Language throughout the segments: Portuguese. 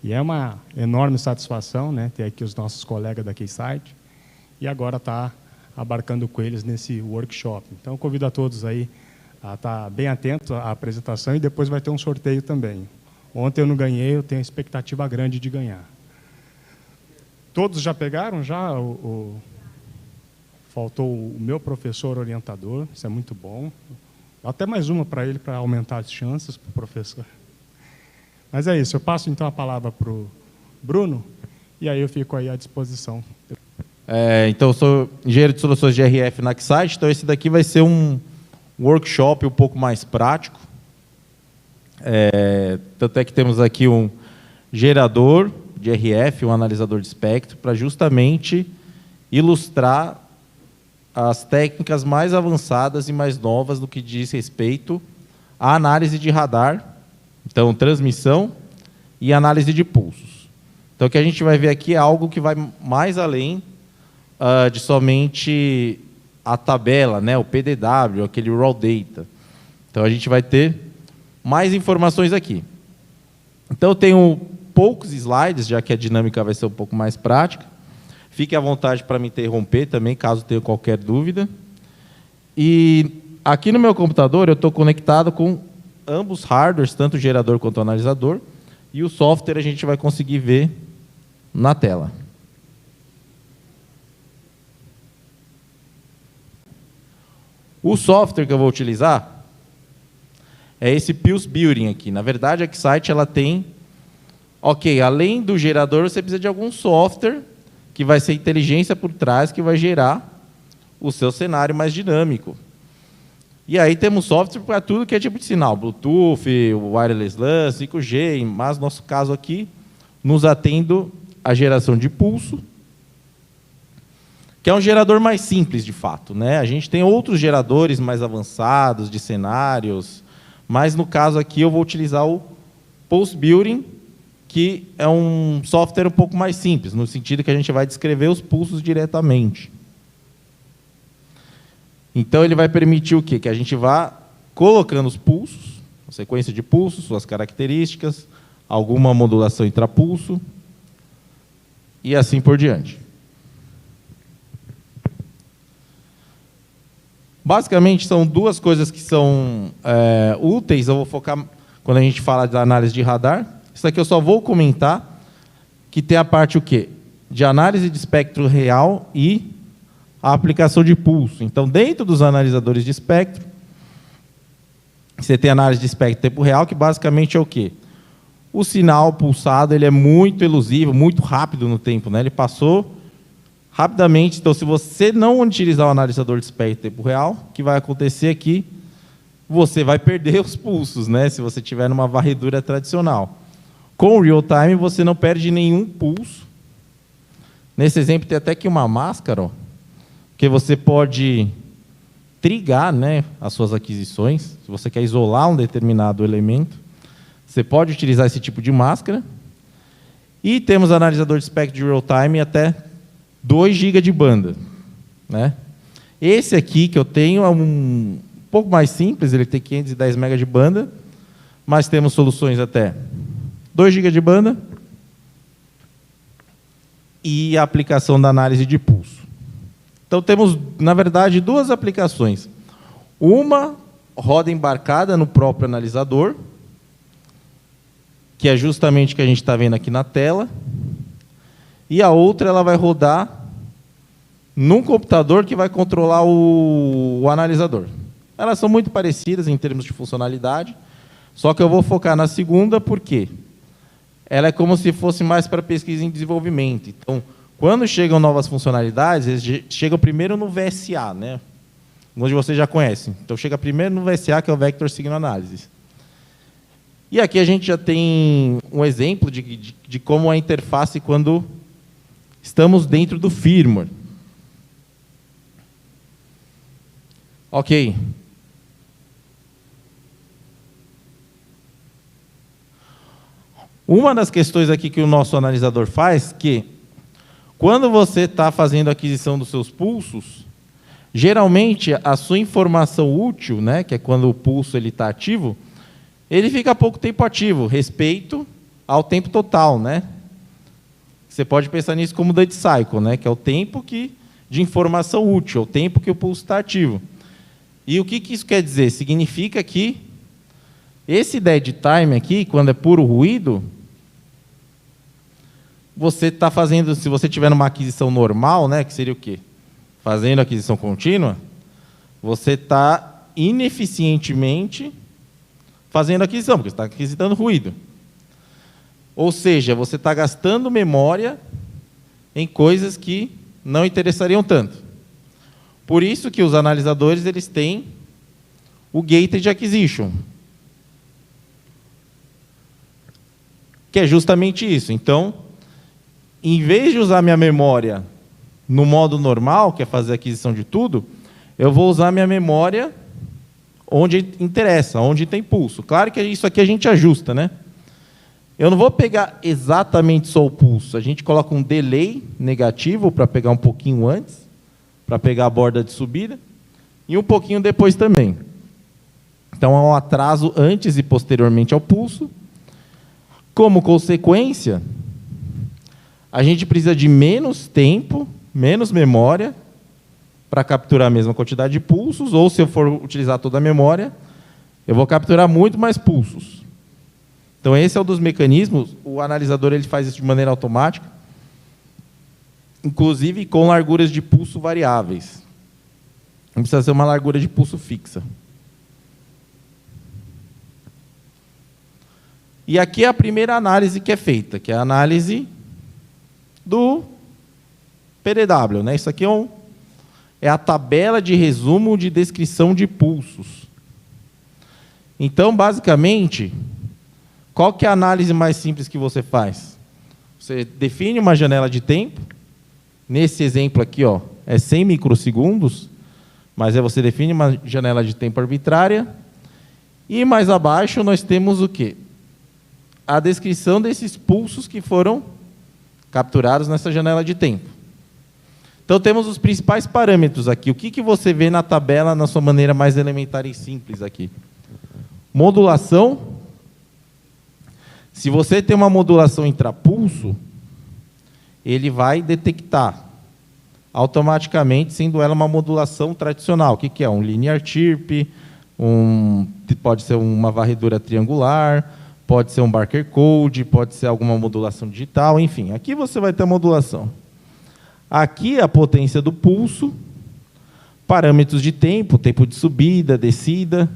E é uma enorme satisfação, né, ter aqui os nossos colegas da Keysight e agora está abarcando com eles nesse workshop. Então, eu convido a todos aí a estar bem atentos à apresentação e depois vai ter um sorteio também. Ontem eu não ganhei, eu tenho expectativa grande de ganhar. Todos já pegaram? Faltou o meu professor orientador, isso é muito bom. Até mais uma para ele, para aumentar as chances para o professor. Mas é isso, eu passo então a palavra para o Bruno, e aí eu fico aí à disposição. Então, eu sou engenheiro de soluções de RF na Keysight, então esse daqui vai ser um workshop um pouco mais prático. Tanto é que temos aqui um gerador de RF, um analisador de espectro, para justamente ilustrar as técnicas mais avançadas e mais novas do que diz respeito à análise de radar, então transmissão e análise de pulsos. Então, o que a gente vai ver aqui é algo que vai mais além de somente a tabela, né, o PDW, aquele raw data. Então, a gente vai ter mais informações aqui. Então, eu tenho poucos slides, já que a dinâmica vai ser um pouco mais prática. Fique à vontade para me interromper também, caso tenha qualquer dúvida. E aqui no meu computador, eu estou conectado com ambos hardwares, tanto o gerador quanto o analisador, e o software a gente vai conseguir ver na tela. O software que eu vou utilizar é esse Pulse Building aqui. Na verdade, a Keysight ela tem... além do gerador, você precisa de algum software que vai ser inteligência por trás, que vai gerar o seu cenário mais dinâmico. E aí temos software para tudo que é tipo de sinal, Bluetooth, Wireless LAN, 5G, mas no nosso caso aqui, nos atendo a geração de pulso, que é um gerador mais simples, de fato, né? A gente tem outros geradores mais avançados, de cenários, mas no caso aqui eu vou utilizar o Pulse Building, que é um software um pouco mais simples, no sentido que a gente vai descrever os pulsos diretamente. Então, ele vai permitir o quê? Que a gente vá colocando os pulsos, a sequência de pulsos, suas características, alguma modulação intrapulso, e assim por diante. Basicamente, são duas coisas que são úteis. Eu vou focar, quando a gente fala da análise de radar. Isso aqui eu só vou comentar que tem a parte o quê? De análise de espectro real e a aplicação de pulso. Então, dentro dos analisadores de espectro, você tem análise de espectro em tempo real, que basicamente é o quê? O sinal pulsado ele é muito elusivo, muito rápido no tempo, né? Ele passou rapidamente. Então, se você não utilizar o analisador de espectro em tempo real, o que vai acontecer aqui? Você vai perder os pulsos, né? Se você tiver numa varredura tradicional. Com o real time, você não perde nenhum pulso. Nesse exemplo, tem até aqui uma máscara, ó, que você pode trigar, né, as suas aquisições. Se você quer isolar um determinado elemento, você pode utilizar esse tipo de máscara. E temos analisador de espectro de real time até 2 GB de banda, né? Esse aqui que eu tenho é um pouco mais simples, ele tem 510 MB de banda, mas temos soluções até 2 GB de banda e a aplicação da análise de pulso. Então, temos, na verdade, duas aplicações. Uma roda embarcada no próprio analisador, que é justamente o que a gente está vendo aqui na tela, e a outra ela vai rodar num computador que vai controlar o analisador. Elas são muito parecidas em termos de funcionalidade, só que eu vou focar na segunda, porque ela é como se fosse mais para pesquisa em desenvolvimento. Então, quando chegam novas funcionalidades, eles chegam primeiro no VSA, né? Onde vocês já conhecem. Então, chega primeiro no VSA, que é o Vector Signal Analysis. E aqui a gente já tem um exemplo de como é a interface quando estamos dentro do firmware. Ok. Uma das questões aqui que o nosso analisador faz, que quando você está fazendo a aquisição dos seus pulsos, geralmente a sua informação útil, né, que é quando o pulso está ativo, ele fica pouco tempo ativo, respeito ao tempo total, né? Você pode pensar nisso como dead cycle, né? Que é o tempo de informação útil, o tempo que o pulso está ativo. E o que isso quer dizer? Significa que esse dead time aqui, quando é puro ruído, você está fazendo, se você tiver numa aquisição normal, né, que seria o quê? Fazendo aquisição contínua, você está ineficientemente fazendo aquisição, porque você está aquisitando ruído. Ou seja, você está gastando memória em coisas que não interessariam tanto. Por isso que os analisadores eles têm o Gated Acquisition, que é justamente isso. Então, em vez de usar minha memória no modo normal, que é fazer a aquisição de tudo, eu vou usar minha memória onde interessa, onde tem pulso. Claro que isso aqui a gente ajusta, né? Eu não vou pegar exatamente só o pulso. A gente coloca um delay negativo para pegar um pouquinho antes, para pegar a borda de subida, e um pouquinho depois também. Então, há um atraso antes e posteriormente ao pulso. Como consequência, a gente precisa de menos tempo, menos memória, para capturar a mesma quantidade de pulsos, ou se eu for utilizar toda a memória, eu vou capturar muito mais pulsos. Então, esse é um dos mecanismos. O analisador ele faz isso de maneira automática, inclusive com larguras de pulso variáveis. Não precisa ser uma largura de pulso fixa. E aqui é a primeira análise que é feita, que é a análise do PDW, né? Isso aqui é a tabela de resumo de descrição de pulsos. Então, basicamente, qual que é a análise mais simples que você faz? Você define uma janela de tempo. Nesse exemplo aqui, ó, é 100 microsegundos, mas você define uma janela de tempo arbitrária. E mais abaixo nós temos o quê? A descrição desses pulsos que foram capturados nessa janela de tempo. Então, temos os principais parâmetros aqui. O que você vê na tabela, na sua maneira mais elementar e simples aqui? Modulação. Se você tem uma modulação intrapulso, ele vai detectar automaticamente, sendo ela uma modulação tradicional. O que é? Um linear chirp, pode ser uma varredura triangular, pode ser um Barker Code, pode ser alguma modulação digital, enfim. Aqui você vai ter a modulação. Aqui é a potência do pulso, parâmetros de tempo, tempo de subida, descida,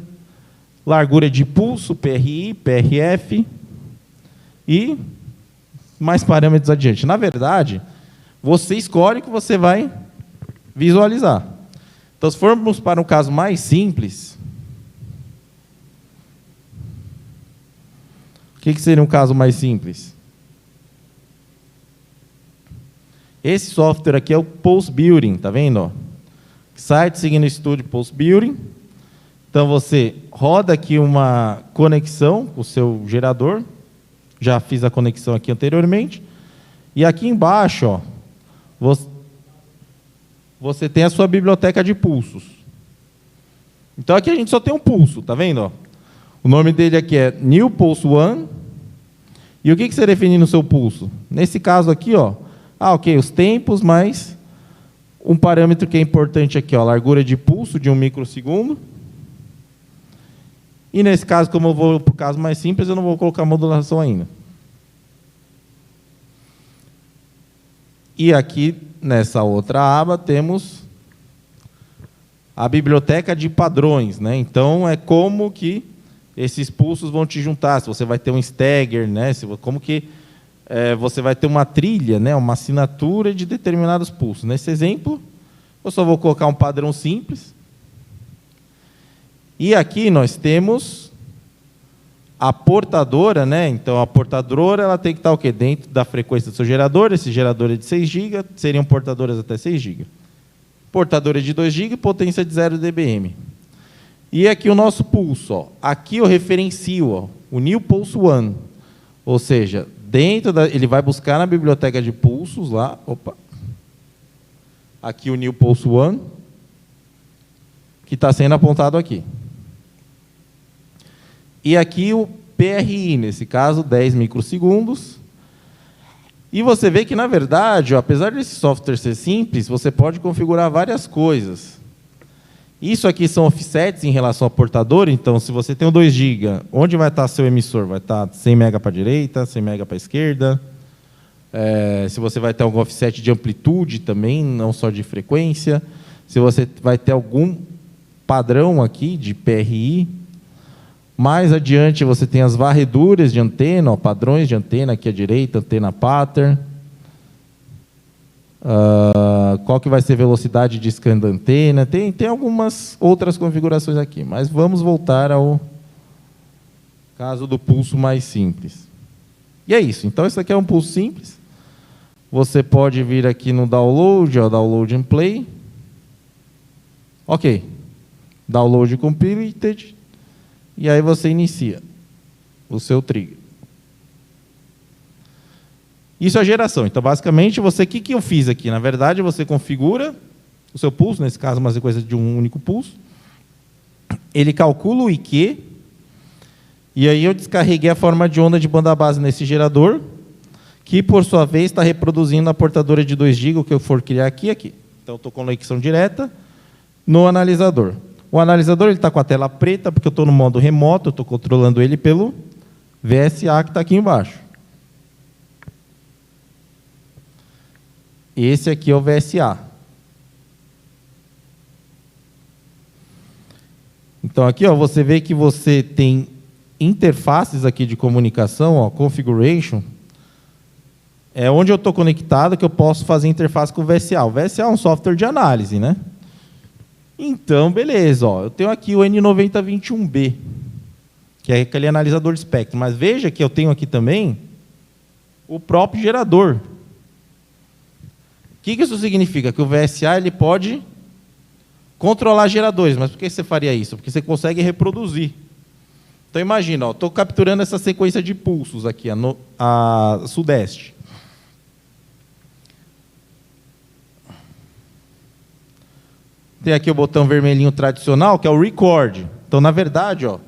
largura de pulso, PRI, PRF, e mais parâmetros adiante. Na verdade, você escolhe o que você vai visualizar. Então, se formos para um caso mais simples, o que seria um caso mais simples? Esse software aqui é o Pulse Building, tá vendo? Ó? Site Signal Studio Pulse Building. Então, você roda aqui uma conexão com o seu gerador. Já fiz a conexão aqui anteriormente. E aqui embaixo, ó, você tem a sua biblioteca de pulsos. Então, aqui a gente só tem um pulso, tá vendo? Ó? O nome dele aqui é New Pulse One. E o que você define no seu pulso? Nesse caso aqui, ó, ok, os tempos, mais um parâmetro que é importante aqui, ó, largura de pulso de 1 microsegundo. E nesse caso, como eu vou para o caso mais simples, eu não vou colocar modulação ainda. E aqui, nessa outra aba, temos a biblioteca de padrões, né? Então, é como que esses pulsos vão te juntar. Se você vai ter um stagger, né? Como que você vai ter uma trilha, né? Uma assinatura de determinados pulsos. Nesse exemplo, eu só vou colocar um padrão simples. E aqui nós temos a portadora, né? Então, a portadora ela tem que estar o quê? Dentro da frequência do seu gerador. Esse gerador é de 6 GB, seriam portadoras até 6 GB. Portadora de 2 GB, potência de 0 dBm. E aqui o nosso pulso. Ó. Aqui eu referencio ó, o New Pulse One. Ou seja, ele vai buscar na biblioteca de pulsos lá. Opa. Aqui o New Pulse One, que está sendo apontado aqui. E aqui PRI, nesse caso 10 microsegundos. E você vê que, na verdade, ó, apesar desse software ser simples, você pode configurar várias coisas. Isso aqui são offsets em relação ao portador. Então, se você tem um 2 GB, onde vai estar seu emissor? Vai estar 100 MB para a direita, 100 MB para a esquerda. Se você vai ter algum offset de amplitude também, não só de frequência. Se você vai ter algum padrão aqui de PRI. Mais adiante você tem as varreduras de antena, ó, padrões de antena aqui à direita, antena pattern. Qual que vai ser a velocidade de scan da antena. Tem algumas outras configurações aqui, mas vamos voltar ao caso do pulso mais simples. E é isso. Então, isso aqui é um pulso simples. Você pode vir aqui no download, ó, download and play. Ok. Download completed. E aí você inicia o seu trigger. Isso é a geração. Então, basicamente, o que eu fiz aqui? Na verdade, você configura o seu pulso, nesse caso, uma sequência de um único pulso. Ele calcula o IQ. E aí eu descarreguei a forma de onda de banda base nesse gerador, que, por sua vez, está reproduzindo a portadora de 2 GB, o que eu for criar aqui e aqui. Então, eu estou com conexão direta no analisador. O analisador está com a tela preta, porque eu estou no modo remoto, eu estou controlando ele pelo VSA que está aqui embaixo. Esse aqui é o VSA. Então, aqui ó, você vê que você tem interfaces aqui de comunicação, ó, configuration, é onde eu estou conectado que eu posso fazer interface com o VSA. O VSA é um software de análise, né? Então, beleza, ó, eu tenho aqui o N9021B, que é aquele analisador de espectro, mas veja que eu tenho aqui também o próprio gerador. O que isso significa? Que o VSA ele pode controlar geradores, mas por que você faria isso? Porque você consegue reproduzir. Então, imagina, estou capturando essa sequência de pulsos aqui, a sudeste. Tem aqui o botão vermelhinho tradicional, que é o Record. Então, na verdade, ó,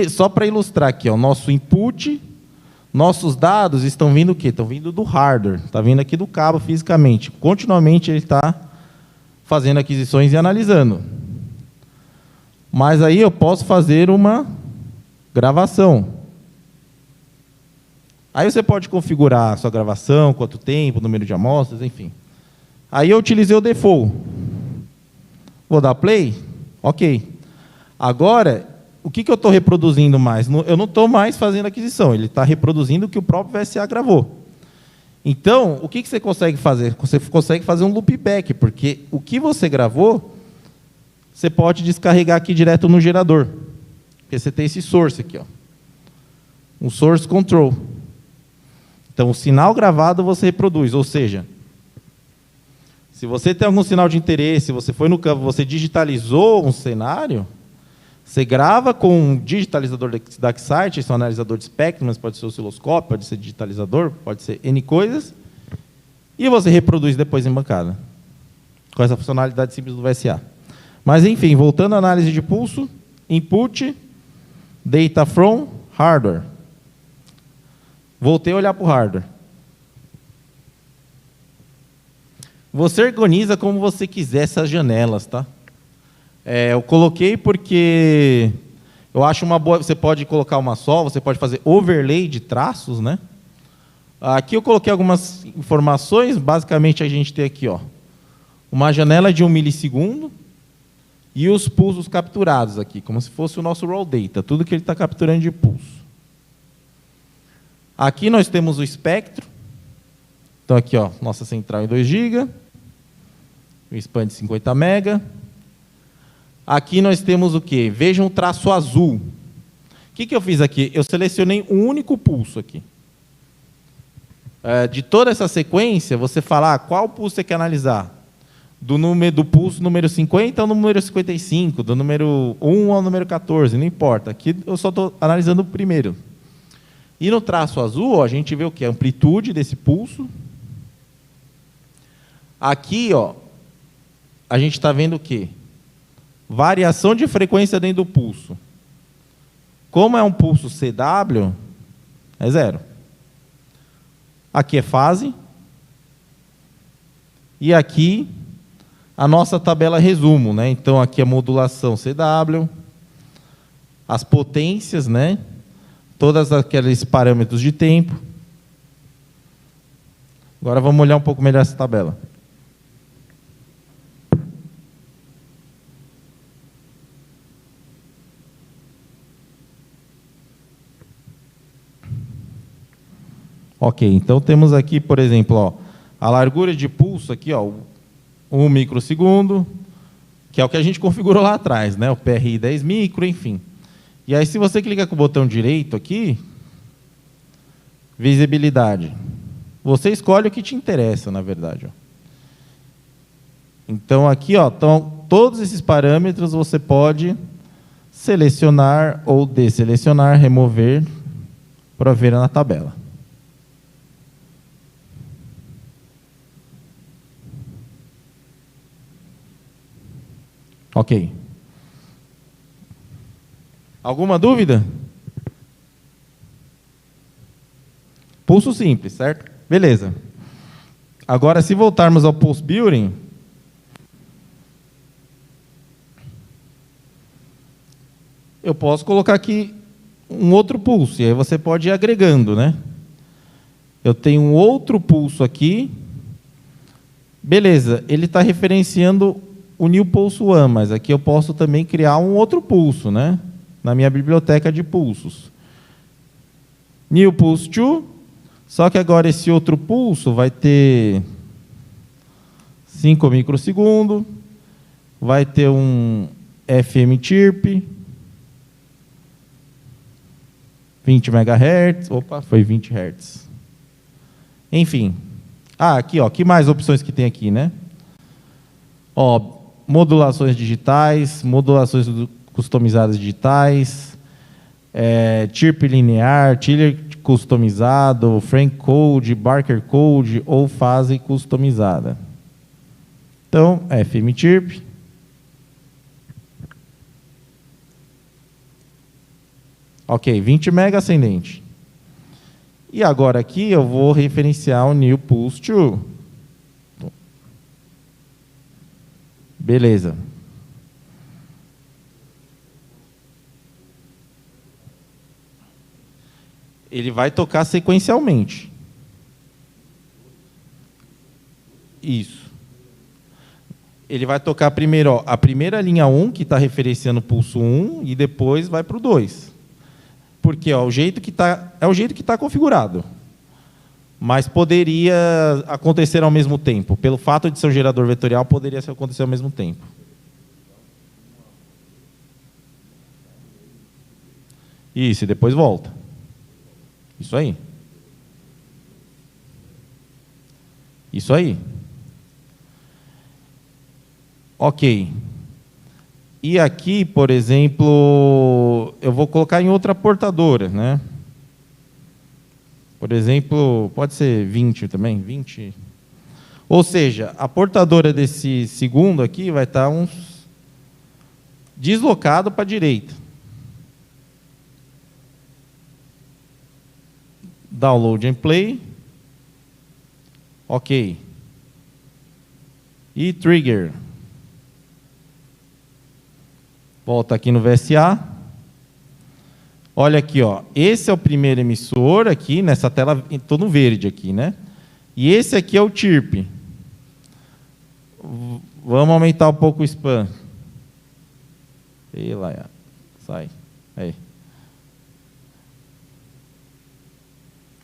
só para ilustrar aqui, ó, nosso input, nossos dados estão vindo o quê? Estão vindo do hardware, está vindo aqui do cabo fisicamente. Continuamente ele está fazendo aquisições e analisando. Mas aí eu posso fazer uma gravação. Aí você pode configurar a sua gravação, quanto tempo, número de amostras, enfim. Aí eu utilizei o default. Vou dar play? Ok. Agora, o que eu estou reproduzindo mais? Eu não estou mais fazendo aquisição, ele está reproduzindo o que o próprio VSA gravou. Então, o que você consegue fazer? Você consegue fazer um loopback, porque o que você gravou, você pode descarregar aqui direto no gerador. Porque você tem esse source aqui, ó. Um source control. Então, o sinal gravado você reproduz, ou seja, se você tem algum sinal de interesse, você foi no campo, você digitalizou um cenário, você grava com um digitalizador da Keysight, esse é um analisador de espectro, mas pode ser osciloscópio, pode ser digitalizador, pode ser N coisas, e você reproduz depois em bancada, com essa funcionalidade simples do VSA. Mas, enfim, voltando à análise de pulso, input, data from, hardware. Voltei a olhar para o hardware. Você organiza como você quiser essas janelas, tá? Eu coloquei porque eu acho uma boa. Você pode colocar uma só, você pode fazer overlay de traços, né? Aqui eu coloquei algumas informações. Basicamente a gente tem aqui, ó, uma janela de 1 milissegundo e os pulsos capturados aqui, como se fosse o nosso raw data, tudo que ele está capturando de pulso. Aqui nós temos o espectro. Então, aqui, ó, nossa central em 2 GB, o span de 50 MB. Aqui nós temos o quê? Vejam o traço azul. O que eu fiz aqui? Eu selecionei um único pulso aqui. De toda essa sequência, você fala qual pulso você quer analisar. Do pulso número 50 ao número 55, do número 1 ao número 14, não importa. Aqui eu só estou analisando o primeiro. E no traço azul, ó, a gente vê o quê? A amplitude desse pulso. Aqui, ó, a gente está vendo o quê? Variação de frequência dentro do pulso. Como é um pulso CW, é 0. Aqui é fase. E aqui, a nossa tabela resumo, né? Então, aqui é modulação CW, as potências, né? Todos aqueles parâmetros de tempo. Agora vamos olhar um pouco melhor essa tabela. Ok, então temos aqui, por exemplo, ó, a largura de pulso aqui, ó, 1 microsegundo, que é o que a gente configurou lá atrás, né? O PRI 10 micro, enfim. E aí, se você clica com o botão direito aqui, visibilidade, você escolhe o que te interessa, na verdade. Ó. Então, aqui, ó, todos esses parâmetros você pode selecionar ou desselecionar, remover, para ver na tabela. Ok. Alguma dúvida? Pulso simples, certo? Beleza. Agora, se voltarmos ao Pulse Building, eu posso colocar aqui um outro pulso, e aí você pode ir agregando, né? Eu tenho um outro pulso aqui. Beleza, ele está referenciando o New Pulse One, mas aqui eu posso também criar um outro pulso, né? Na minha biblioteca de pulsos. New Pulse 2, só que agora esse outro pulso vai ter 5 microsegundos, vai ter um FM chirp, 20 MHz, opa, foi 20 Hz. Enfim. Aqui, ó, que mais opções que tem aqui, né? Ó, modulações digitais, modulações customizadas digitais, chirp linear, chiller customizado, frame code, Barker code ou fase customizada. Então, FM chirp. Ok, 20 MB ascendente. E agora aqui eu vou referenciar o New Pulse 2. Beleza. Ele vai tocar sequencialmente. Isso. Ele vai tocar primeiro, ó, a primeira linha 1, que está referenciando o pulso 1, e depois vai para o 2. Porque ó, é o jeito que está configurado. Mas poderia acontecer ao mesmo tempo. Pelo fato de ser um gerador vetorial, poderia acontecer ao mesmo tempo. Isso, e depois volta. Isso aí. Isso aí. Ok. E aqui, por exemplo, eu vou colocar em outra portadora, né? Por exemplo, pode ser 20 também, 20. Ou seja, a portadora desse segundo aqui vai estar deslocado para a direita. Download and play. Ok. E trigger. Volta aqui no VSA. Olha aqui, ó. Esse é o primeiro emissor aqui, nessa tela, estou no verde aqui, né? E esse aqui é o chirp. Vamos aumentar um pouco o spam. E lá, sai. Aí.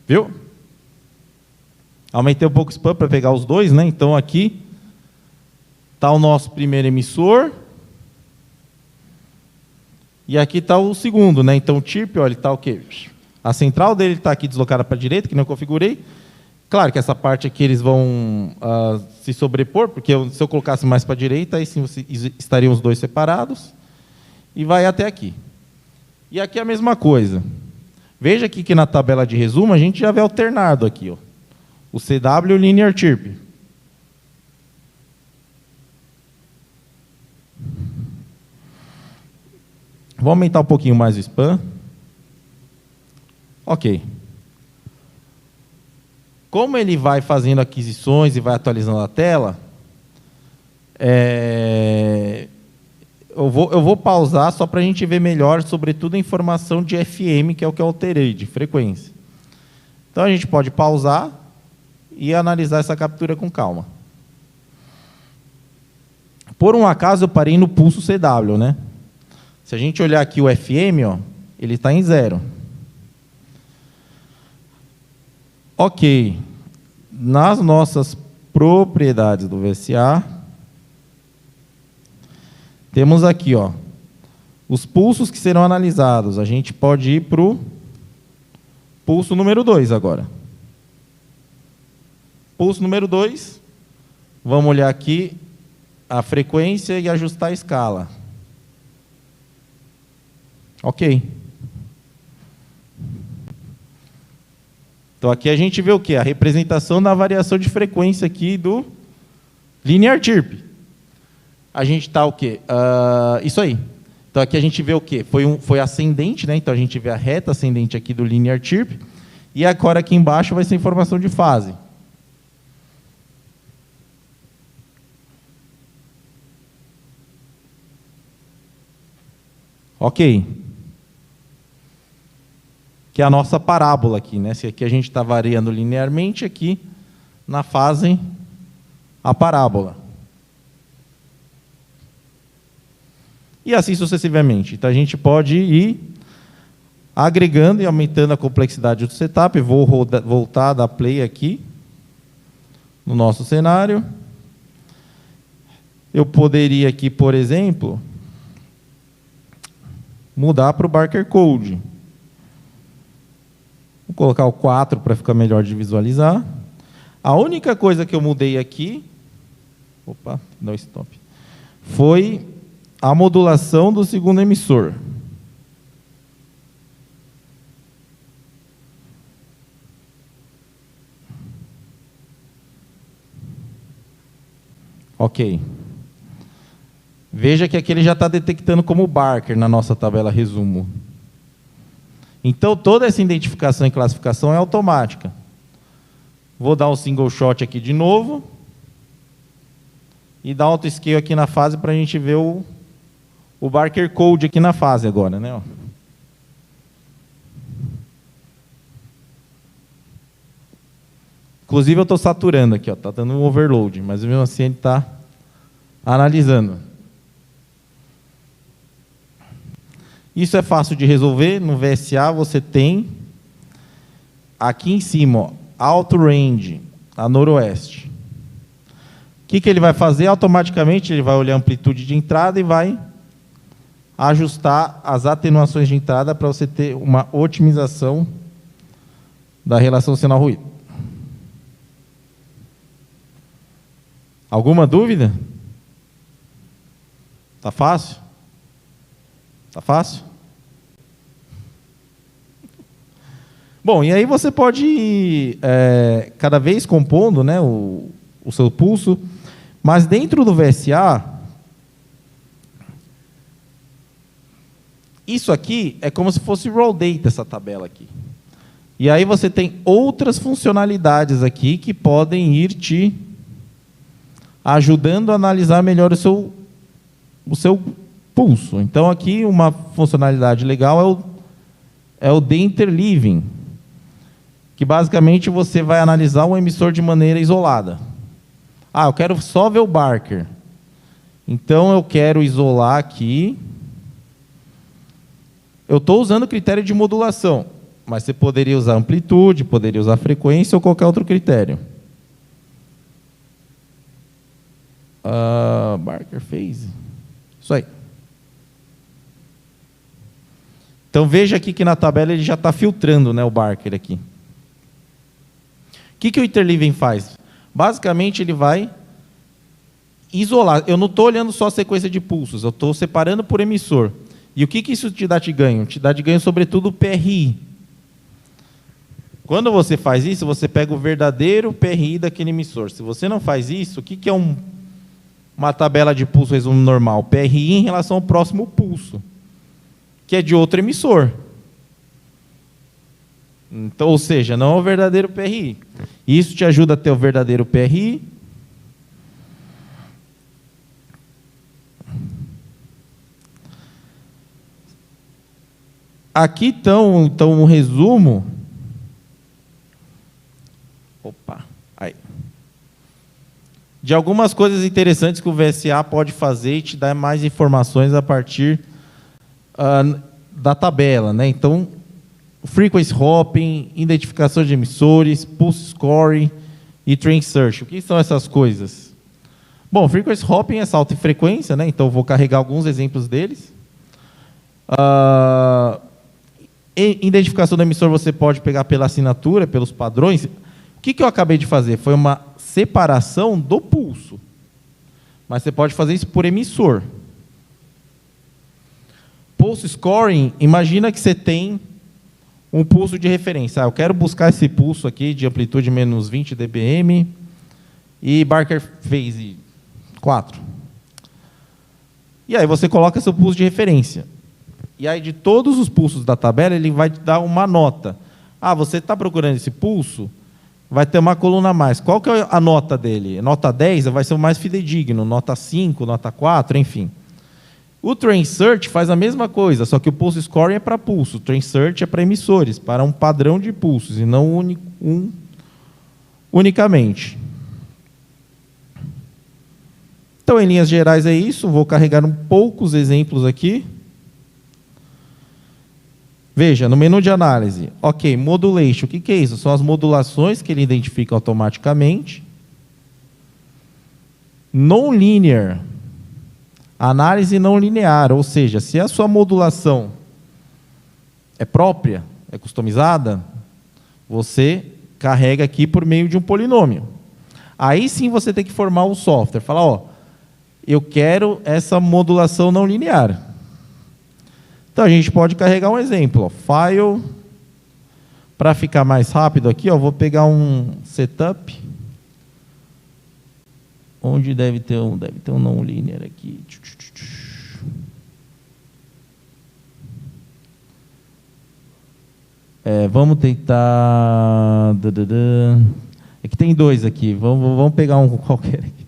Viu? Aumentei um pouco o spam para pegar os dois, né? Então aqui está o nosso primeiro emissor. E aqui está o segundo, né? Então o chip, olha, ele está o quê? A central dele está aqui deslocada para a direita, que não configurei. Claro que essa parte aqui eles vão se sobrepor, porque se eu colocasse mais para a direita, aí sim estariam os dois separados. E vai até aqui. E aqui é a mesma coisa. Veja aqui que na tabela de resumo a gente já vê alternado aqui, ó. O CW e o Linear Chirp. Vou aumentar um pouquinho mais o spam. Ok. Como ele vai fazendo aquisições e vai atualizando a tela, eu vou pausar só para a gente ver melhor, sobretudo a informação de FM, que é o que eu alterei, de frequência. Então, a gente pode pausar e analisar essa captura com calma. Por um acaso, eu parei no pulso CW, né? Se a gente olhar aqui o FM, ó, ele está em 0. Ok. Nas nossas propriedades do VSA, temos aqui, ó, os pulsos que serão analisados. A gente pode ir para o pulso número 2 agora. Pulso número 2, vamos olhar aqui a frequência e ajustar a escala. Ok. Então, aqui a gente vê o quê? A representação da variação de frequência aqui do Linear Chirp. A gente está o quê? Isso aí. Então, aqui a gente vê o quê? Foi ascendente, né? Então, a gente vê a reta ascendente aqui do Linear Chirp. E agora, aqui embaixo, vai ser informação de fase. Ok. Que é a nossa parábola aqui, né? Se aqui a gente está variando linearmente, aqui na fase, a parábola. E assim sucessivamente. Então, a gente pode ir agregando e aumentando a complexidade do setup. Vou voltar a dar play aqui, no nosso cenário. Eu poderia aqui, por exemplo, mudar para o Barker Code. Vou colocar o 4 para ficar melhor de visualizar. A única coisa que eu mudei aqui, opa, dá stop, foi a modulação do segundo emissor. Ok. Veja que aqui ele já está detectando como Barker na nossa tabela resumo. Então, toda essa identificação e classificação é automática. Vou dar um single shot aqui de novo. E dar auto scale aqui na fase para a gente ver o Barker Code aqui na fase agora, né? Inclusive, eu estou saturando aqui, está dando um overload, mas mesmo assim ele está analisando. Isso é fácil de resolver. No VSA você tem aqui em cima, ó, Auto Range, a noroeste. O que ele vai fazer? Automaticamente ele vai olhar a amplitude de entrada e vai ajustar as atenuações de entrada para você ter uma otimização da relação sinal-ruído. Alguma dúvida? Tá fácil? Tá fácil? Bom, e aí você pode ir cada vez compondo, né, o seu pulso, mas dentro do VSA, isso aqui é como se fosse raw data, essa tabela aqui. E aí você tem outras funcionalidades aqui que podem ir te ajudando a analisar melhor o seu pulso. Então, aqui uma funcionalidade legal é o The Interleaving, que basicamente você vai analisar um emissor de maneira isolada. Eu quero só ver o Barker. Então, eu quero isolar aqui. Eu estou usando o critério de modulação, mas você poderia usar amplitude, poderia usar frequência ou qualquer outro critério. Barker Phase. Isso aí. Então, veja aqui que na tabela ele já está filtrando, né, o Barker aqui. O que o Interleaving faz? Basicamente, ele vai isolar. Eu não estou olhando só a sequência de pulsos, eu estou separando por emissor. E o que isso te dá de ganho? Te dá de ganho, sobretudo, o PRI. Quando você faz isso, você pega o verdadeiro PRI daquele emissor. Se você não faz isso, o que é uma tabela de pulso resumo normal? PRI em relação ao próximo pulso, que é de outro emissor. Então, ou seja, não é o verdadeiro PRI. Isso te ajuda a ter o verdadeiro PRI. Aqui então um resumo. Opa, aí. De algumas coisas interessantes que o VSA pode fazer e te dar mais informações a partir da tabela, né? Então, frequency hopping, identificação de emissores, pulse scoring e train search. O que são essas coisas? Bom, frequency hopping é salto em frequência, né? Então, eu vou carregar alguns exemplos deles. Identificação do emissor você pode pegar pela assinatura, pelos padrões. O que eu acabei de fazer? Foi uma separação do pulso. Mas você pode fazer isso por emissor. Pulse scoring, imagina que você tem um pulso de referência. Eu quero buscar esse pulso aqui de amplitude menos 20 dBm e Barker Phase 4. E aí você coloca seu pulso de referência. E aí de todos os pulsos da tabela, ele vai te dar uma nota. Você está procurando esse pulso? Vai ter uma coluna a mais. Qual que é a nota dele? Nota 10 vai ser o mais fidedigno, nota 5, nota 4, enfim. O Train Search faz a mesma coisa, só que o Pulse Scoring é para pulso, o Train Search é para emissores, para um padrão de pulsos, e não unicamente. Então, em linhas gerais é isso, vou carregar poucos exemplos aqui. Veja, no menu de análise, ok, modulation, o que é isso? São as modulações que ele identifica automaticamente. Non-linear, análise não linear, ou seja, se a sua modulação é própria, é customizada, você carrega aqui por meio de um polinômio. Aí sim você tem que formar o software, falar, eu quero essa modulação não linear. Então, a gente pode carregar um exemplo. File, para ficar mais rápido aqui, vou pegar um setup, onde deve ter um non-linear aqui. Vamos tentar... É que tem dois aqui, vamos pegar um qualquer aqui.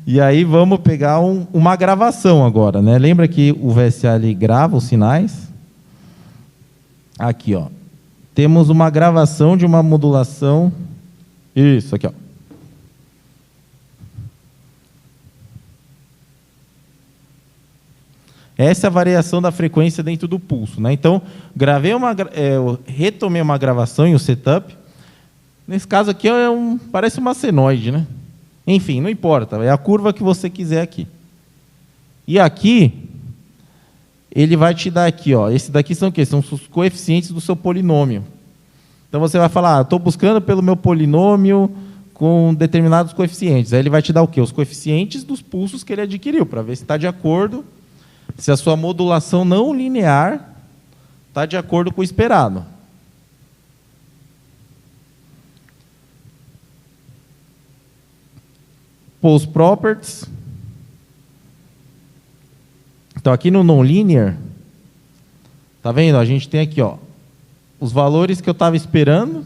E aí vamos pegar uma gravação agora, né? Lembra que o VSA ele grava os sinais? Aqui, temos uma gravação de uma modulação. Isso, aqui, Essa é a variação da frequência dentro do pulso, né? Então, retomei uma gravação em um setup. Nesse caso aqui parece uma senoide, né? Enfim, não importa, é a curva que você quiser aqui. E aqui, ele vai te dar aqui, esse daqui são o quê? São os coeficientes do seu polinômio. Então você vai falar, estou buscando pelo meu polinômio com determinados coeficientes. Aí ele vai te dar o quê? Os coeficientes dos pulsos que ele adquiriu, para ver se está de acordo, se a sua modulação não linear está de acordo com o esperado. Pulse Properties. Então, aqui no Non-Linear, tá vendo? A gente tem aqui, os valores que eu estava esperando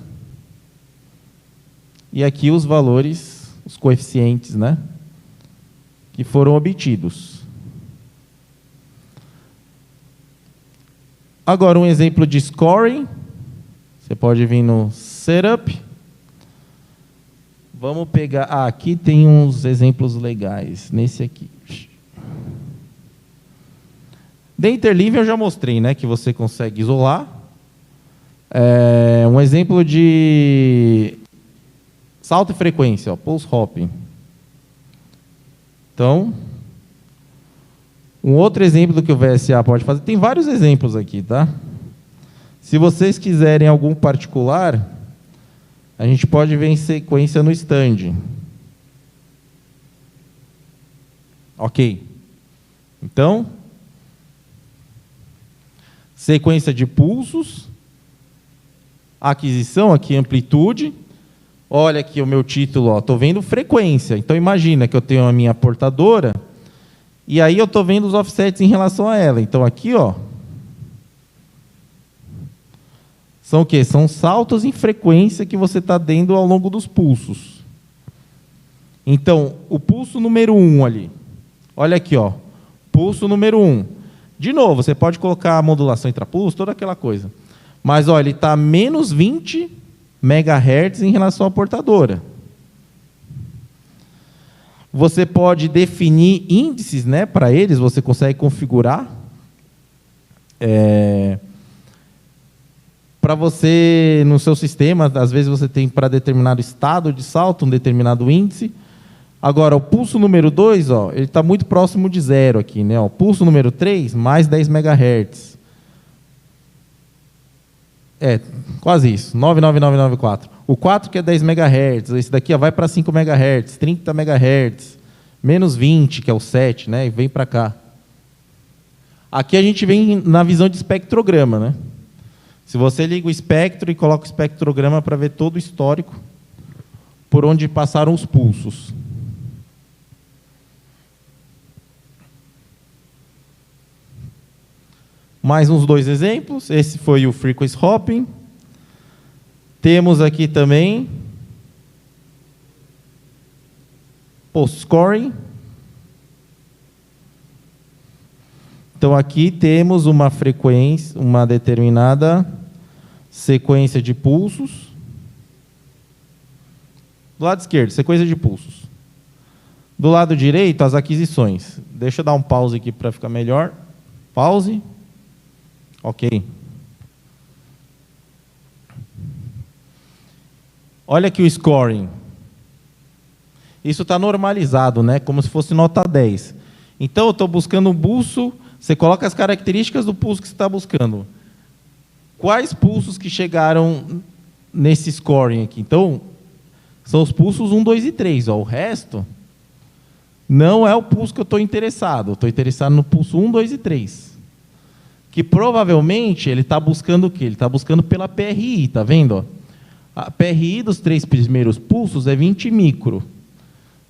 e aqui os valores, os coeficientes, né, que foram obtidos. Agora, um exemplo de scoring. Você pode vir no Setup. Vamos pegar... aqui tem uns exemplos legais. Nesse aqui. The Interleaving eu já mostrei, né? Que você consegue isolar. Um exemplo de salto e frequência, pulse hopping. Então, um outro exemplo que o VSA pode fazer... Tem vários exemplos aqui, tá? Se vocês quiserem algum particular... A gente pode ver em sequência no stand. Ok. Então, sequência de pulsos, aquisição, aqui amplitude. Olha aqui o meu título, estou vendo frequência. Então, imagina que eu tenho a minha portadora, e aí eu estou vendo os offsets em relação a ela. Então, aqui, São o quê? São saltos em frequência que você está dando ao longo dos pulsos. Então, o pulso número 1 ali. Olha aqui, ó. Pulso número 1. De novo, você pode colocar a modulação intrapulso, toda aquela coisa. Mas, olha, ele está menos 20 MHz em relação à portadora. Você pode definir índices, né, para eles, você consegue configurar. Para você, no seu sistema, às vezes você tem para determinado estado de salto, um determinado índice. Agora, o pulso número 2, ó, ele está muito próximo de 0 aqui, né? O pulso número 3, mais 10 MHz. Quase isso, 99994. O 4 que é 10 MHz, esse daqui ó, vai para 5 MHz, 30 MHz, menos 20, que é o 7, né? E vem para cá. Aqui a gente vem na visão de espectrograma, né? Se você liga o espectro e coloca o espectrograma para ver todo o histórico por onde passaram os pulsos. Mais uns 2 exemplos. Esse foi o frequency hopping. Temos aqui também pulse scoring. Então, aqui temos uma frequência, uma determinada sequência de pulsos. Do lado esquerdo, sequência de pulsos. Do lado direito, as aquisições. Deixa eu dar um pause aqui para ficar melhor. Pause. Ok. Olha aqui o scoring. Isso está normalizado, né? Como se fosse nota 10. Então, eu estou buscando um pulso, você coloca as características do pulso que você está buscando. Quais pulsos que chegaram nesse scoring aqui? Então, são os pulsos 1, 2 e 3. Ó. O resto não é o pulso que eu estou interessado. Eu estou interessado no pulso 1, 2 e 3. Que provavelmente ele está buscando o quê? Ele está buscando pela PRI, tá vendo? Ó? A PRI dos 3 primeiros pulsos é 20 micro.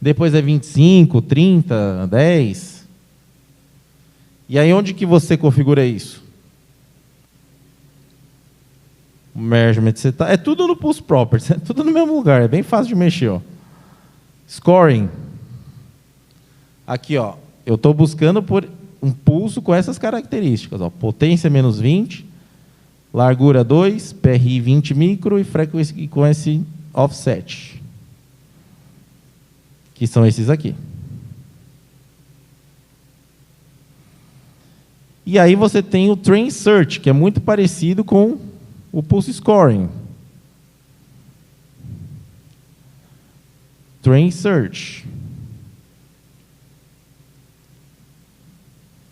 Depois é 25, 30, 10. E aí onde que você configura isso? O measurement é tudo no pulse properties, é tudo no mesmo lugar, é bem fácil de mexer, ó. Scoring. Aqui, ó, eu estou buscando por um pulso com essas características, ó, potência menos 20, largura 2, PRI 20 micro e frequência com esse offset, que são esses aqui. E aí você tem o train search, que é muito parecido com o pulse scoring. Train search.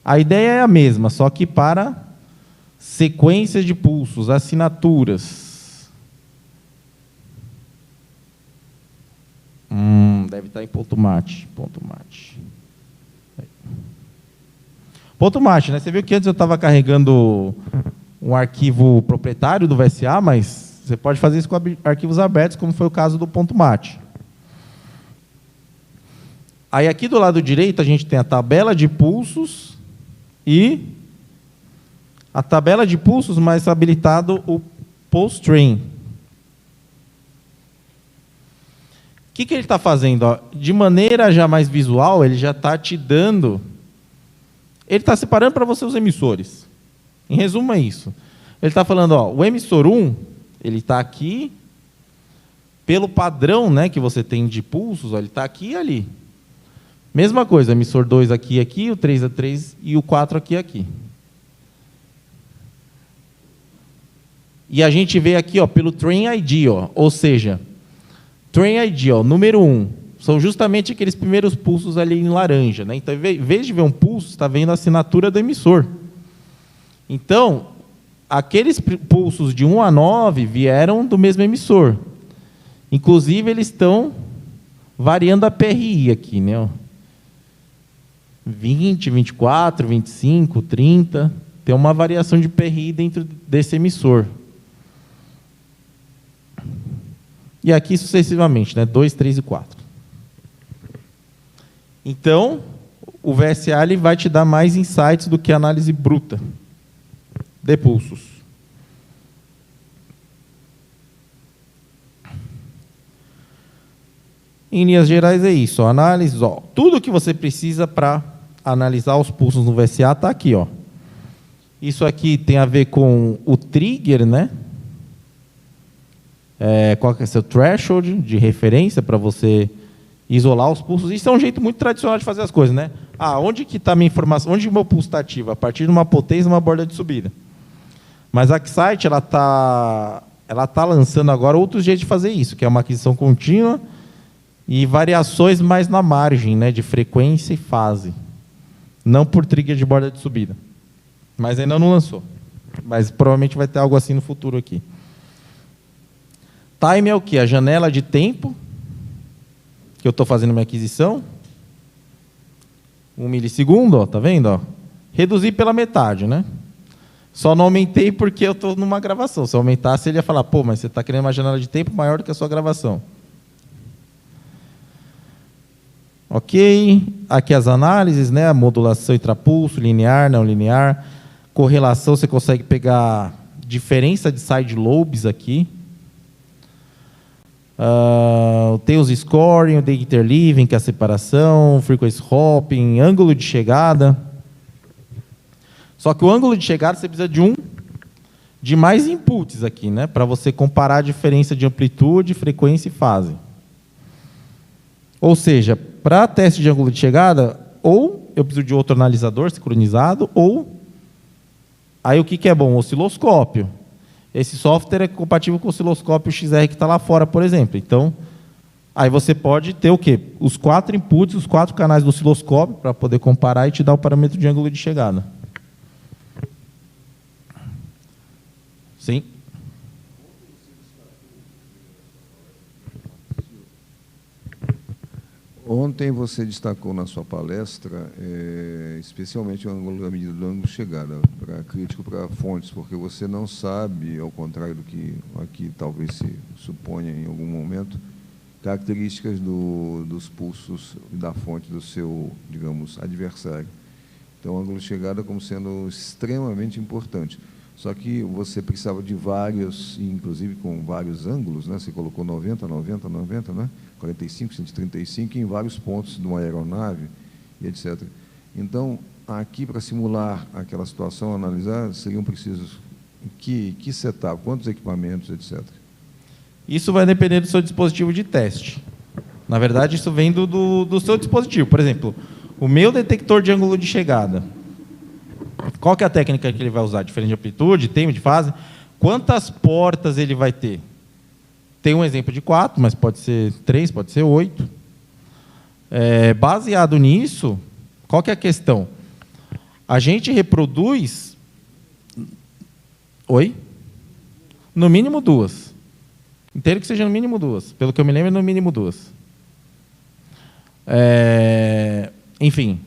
A ideia é a mesma, só que para sequências de pulsos, assinaturas. Deve estar em ponto mate. Ponto mate, né? Você viu que antes eu estava carregando um arquivo proprietário do VSA, mas você pode fazer isso com arquivos abertos, como foi o caso do ponto mate. Aí aqui do lado direito a gente tem a tabela de pulsos e a tabela de pulsos mais habilitado o pulse train. O que ele está fazendo? Ó? De maneira já mais visual, ele já está te dando... Ele está separando para você os emissores. Em resumo, é isso. Ele está falando, ó, o emissor 1, ele está aqui, pelo padrão, né, que você tem de pulsos, ó, ele está aqui e ali. Mesma coisa, emissor 2 aqui e aqui, o 3 a 3 e o 4 aqui e aqui. E a gente vê aqui, ó, pelo Train ID, ó, ou seja, Train ID, ó, número 1, são justamente aqueles primeiros pulsos ali em laranja, né? Então, em vez de ver um pulso, você está vendo a assinatura do emissor. Então, aqueles pulsos de 1 a 9 vieram do mesmo emissor. Inclusive, eles estão variando a PRI aqui, né? Ó. 20, 24, 25, 30. Tem uma variação de PRI dentro desse emissor. E aqui sucessivamente, né? 2, 3 e 4. Então, o VSA ele vai te dar mais insights do que a análise bruta de pulsos. Em linhas gerais é isso, ó, análise, ó, tudo que você precisa para analisar os pulsos no VSA está aqui, ó. Isso aqui tem a ver com o trigger, né? Qual que é o seu threshold de referência para você isolar os pulsos. Isso é um jeito muito tradicional de fazer as coisas, né? Onde que está a minha informação? Onde o meu pulso está ativo? A partir de uma potência, uma borda de subida. Mas a Keysight, ela tá lançando agora outros jeitos de fazer isso, que é uma aquisição contínua e variações mais na margem, né, de frequência e fase. Não por trigger de borda de subida. Mas ainda não lançou. Mas provavelmente vai ter algo assim no futuro aqui. Time é o quê? A janela de tempo que eu estou fazendo minha aquisição. 1 milissegundo, ó, tá vendo? Ó? Reduzi pela metade, né? Só não aumentei porque eu estou numa gravação. Se eu aumentasse, ele ia falar, pô, mas você está querendo uma janela de tempo maior do que a sua gravação. Ok. Aqui as análises, né? A modulação intrapulso, linear, não linear. Correlação, você consegue pegar diferença de side lobes aqui. Tem os scoring, o day interleaving, que é a separação, frequency hopping, ângulo de chegada. Só que o ângulo de chegada você precisa de mais inputs aqui, né? Para você comparar a diferença de amplitude, frequência e fase. Ou seja, para teste de ângulo de chegada, ou eu preciso de outro analisador sincronizado, ou aí o que é bom? O osciloscópio. Esse software é compatível com o osciloscópio XR que está lá fora, por exemplo. Então, aí você pode ter o quê? Os 4 inputs, os 4 canais do osciloscópio para poder comparar e te dar o parâmetro de ângulo de chegada. Sim. Ontem você destacou na sua palestra, especialmente o ângulo da medida do ângulo de chegada, crítico para fontes, porque você não sabe, ao contrário do que aqui talvez se suponha em algum momento, características dos pulsos da fonte do seu, digamos, adversário. Então, o ângulo de chegada como sendo extremamente importante. Só que você precisava de vários, inclusive com vários ângulos, né? Você colocou 90, 90, 90, né? 45, 135, em vários pontos de uma aeronave, e etc. Então, aqui, para simular aquela situação, analisar, seriam precisos que setup, quantos equipamentos, etc. Isso vai depender do seu dispositivo de teste. Na verdade, isso vem do seu dispositivo. Por exemplo, o meu detector de ângulo de chegada. Qual que é a técnica que ele vai usar? Diferente de amplitude, tempo de fase? Quantas portas ele vai ter? Tem um exemplo de 4, mas pode ser 3, pode ser 8. Baseado nisso, qual que é a questão? A gente reproduz... Oi? No mínimo 2. Inteiro que seja no mínimo 2. Pelo que eu me lembro, no mínimo 2. Enfim...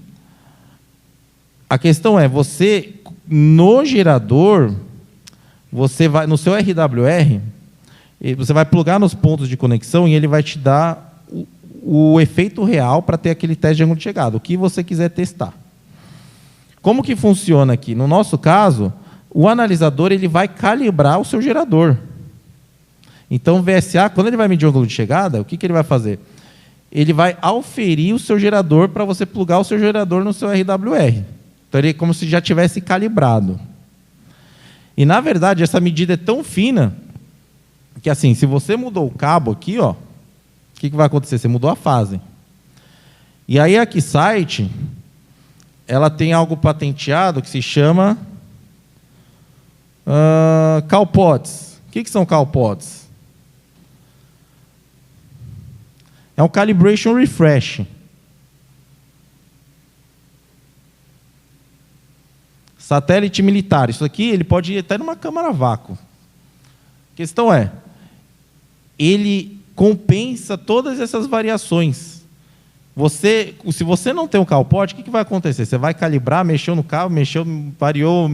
A questão é, você, no gerador, você vai, no seu RWR, você vai plugar nos pontos de conexão e ele vai te dar o efeito real para ter aquele teste de ângulo de chegada, o que você quiser testar. Como que funciona aqui? No nosso caso, o analisador ele vai calibrar o seu gerador. Então, o VSA, quando ele vai medir o ângulo de chegada, o que ele vai fazer? Ele vai auferir o seu gerador para você plugar o seu gerador no seu RWR. Então, ele é como se já tivesse calibrado. E, na verdade, essa medida é tão fina que, assim, se você mudou o cabo aqui, ó, o que vai acontecer? Você mudou a fase. E aí, a Keysight, ela tem algo patenteado que se chama CalPods. O que são CalPods? É um Calibration Refresh. Satélite militar. Isso aqui ele pode ir até numa câmara a vácuo. A questão é, ele compensa todas essas variações. Se você não tem um CalPod, o que vai acontecer? Você vai calibrar, mexeu no cabo, variou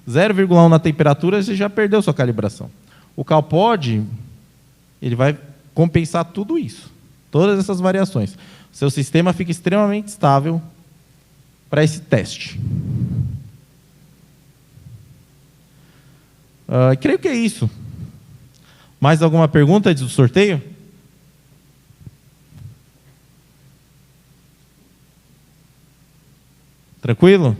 0,1 na temperatura, você já perdeu sua calibração. O CalPod, ele vai compensar tudo isso, todas essas variações. O seu sistema fica extremamente estável para esse teste. Creio que é isso. Mais alguma pergunta antes do sorteio? Tranquilo?